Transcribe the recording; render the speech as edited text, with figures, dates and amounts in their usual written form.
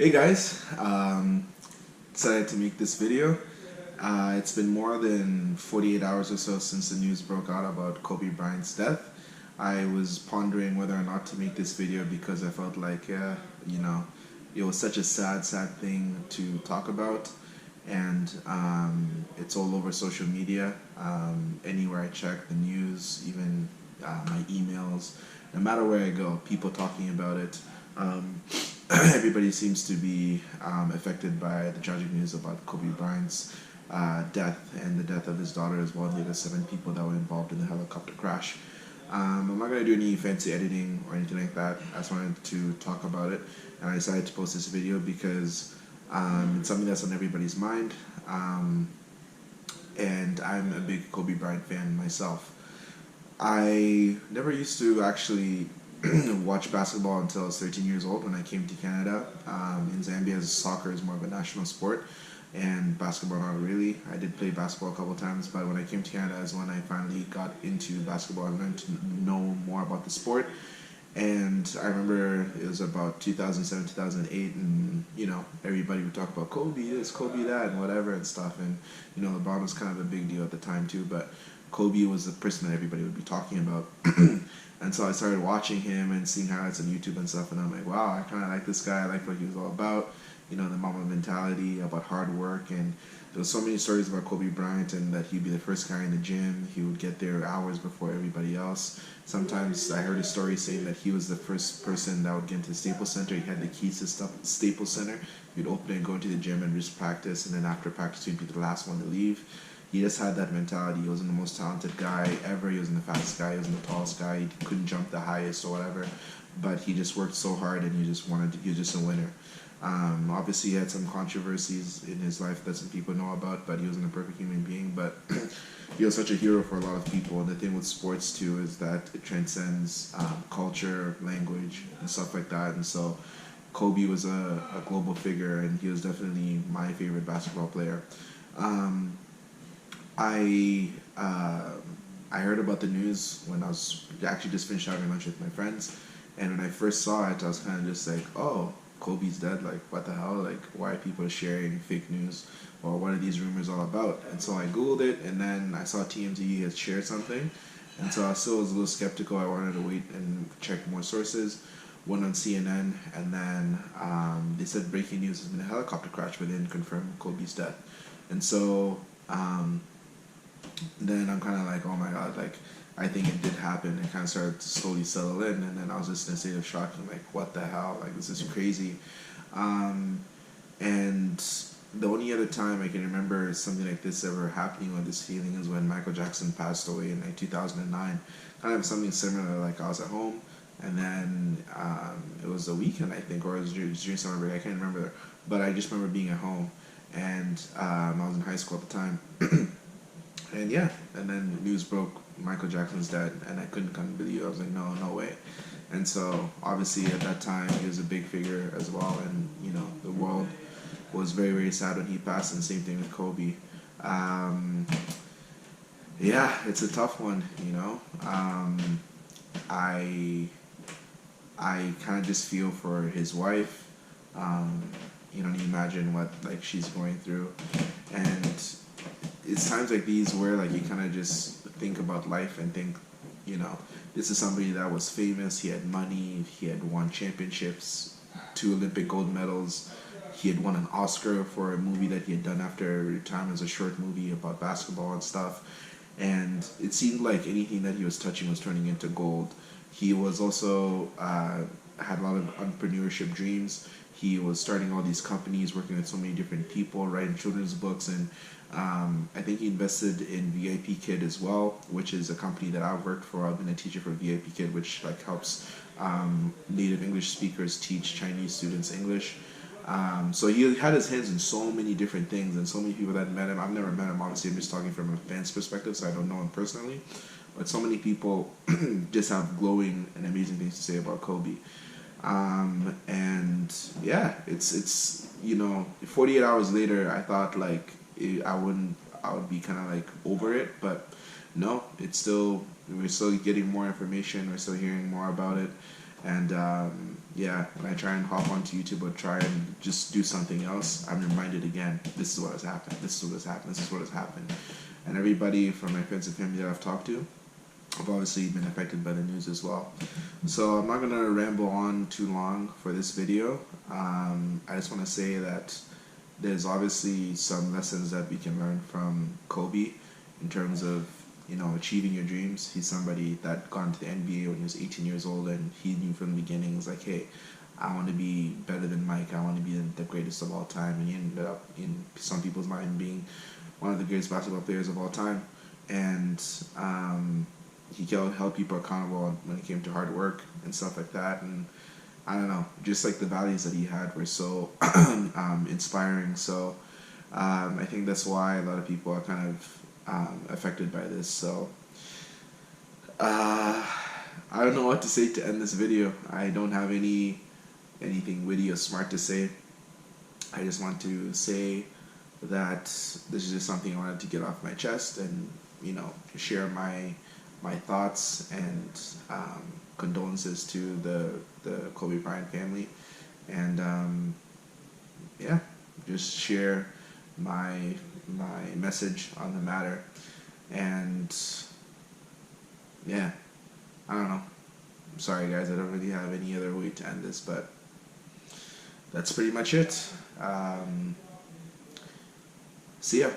Hey guys, decided to make this video. It's been more than 48 hours or so since the news broke out about Kobe Bryant's death. I was pondering whether or not to make this video because I felt like, it was such a sad thing to talk about, and it's all over social media. Anywhere I check, the news, even my emails, no matter where I go, people talking about it. Everybody seems to be affected by the tragic news about Kobe Bryant's death and the death of his daughter as well, and the other 7 people that were involved in the helicopter crash. I'm not going to do any fancy editing or anything like that. I just wanted to talk about it, and I decided to post this video because it's something that's on everybody's mind, and I'm a big Kobe Bryant fan myself. I never used to actually watch basketball until I was 13 years old when I came to Canada. In Zambia, soccer is more of a national sport, and basketball not really. I did play basketball a couple times, but when I came to Canada is when I finally got into basketball and learned to know more about the sport. And I remember it was about 2007, 2008, and everybody would talk about Kobe this, Kobe that, and whatever and stuff. And LeBron was kind of a big deal at the time too, but Kobe was the person that everybody would be talking about. And so I started watching him and seeing highlights on YouTube and stuff, and I'm like, wow, I kind of like this guy. I like what he was all about. The Mamba mentality, about hard work, and there was so many stories about Kobe Bryant, and that he'd be the first guy in the gym. He would get there hours before everybody else. Sometimes I heard a story saying that he was the first person that would get into the Staples Center. He had the keys to Staples Center. He'd open it and go into the gym and just practice, and then after practice he'd be the last one to leave. He just had that mentality. He wasn't the most talented guy ever. He wasn't the fastest guy. He wasn't the tallest guy. He couldn't jump the highest or whatever. But he just worked so hard, and he was just a winner. Obviously, he had some controversies in his life that some people know about, but he wasn't a perfect human being. But he was such a hero for a lot of people. And the thing with sports, too, is that it transcends culture, language, and stuff like that. And so Kobe was a global figure, and he was definitely my favorite basketball player. I heard about the news when I was actually just finished having lunch with my friends, and when I first saw it, I was kind of just like, oh, Kobe's dead, like, what the hell, like, why are people sharing fake news, or what are these rumors all about? And so I Googled it, and then I saw TMZ had shared something, and so I still was a little skeptical. I wanted to wait and check more sources. Went on CNN, and then they said breaking news has been a helicopter crash, but they didn't confirm Kobe's death. And so then I'm kind of like, oh my god, like, I think it did happen. It kind of started to slowly settle in, and then I was just in a state of shock. I'm like, what the hell? Like, this is crazy. And the only other time I can remember something like this ever happening with this feeling is when Michael Jackson passed away in like 2009. Kind of something similar. Like, I was at home, and then it was a weekend, I think, or it was during summer break. I can't remember, but I just remember being at home, and I was in high school at the time. And yeah, and then news broke, Michael Jackson's dead, and I couldn't come believe it. I was like, no way. And so obviously at that time he was a big figure as well, and the world was very, very sad when he passed, and same thing with Kobe. Yeah, it's a tough one. I kind of just feel for his wife. You imagine what like she's going through, and it's times like these where like you kind of just think about life and think, this is somebody that was famous. He had money. He had won championships, 2 Olympic gold medals. He had won an Oscar for a movie that he had done after retirement. It was a short movie about basketball and stuff. And it seemed like anything that he was touching was turning into gold. He was also had a lot of entrepreneurship dreams. He was starting all these companies, working with so many different people, writing children's books, and I think he invested in VIP Kid as well, which is a company that I've worked for. I've been a teacher for VIP Kid, which like helps native English speakers teach Chinese students English. So he had his hands in so many different things, and so many people that met him. I've never met him, obviously. I'm just talking from a fan's perspective, so I don't know him personally. But so many people just have glowing and amazing things to say about Kobe. And yeah, it's 48 hours later, I thought like I would be kind of like over it, but no, we're still getting more information, we're still hearing more about it, And yeah, when I try and hop onto YouTube or try and just do something else, I'm reminded again, this is what has happened, this is what has happened, this is what has happened. And everybody from my friends and family that I've talked to have obviously been affected by the news as well. So I'm not going to ramble on too long for this video. I just want to say that there's obviously some lessons that we can learn from Kobe in terms of, you know, achieving your dreams. He's somebody that got into the NBA when he was 18 years old, and he knew from the beginning, it's like, hey, I want to be better than Mike. I want to be the greatest of all time. And he ended up, in some people's mind, being one of the greatest basketball players of all time. And he held people accountable when it came to hard work and stuff like that. And I don't know, just like the values that he had were so inspiring. So I think that's why a lot of people are kind of affected by this. So I don't know what to say to end this video. I don't have anything witty or smart to say. I just want to say that this is just something I wanted to get off my chest and, you know, share my thoughts and condolences to the Kobe Bryant family, and yeah, just share my message on the matter. And yeah, I don't know. I'm sorry guys, I don't really have any other way to end this, but that's pretty much it. See ya.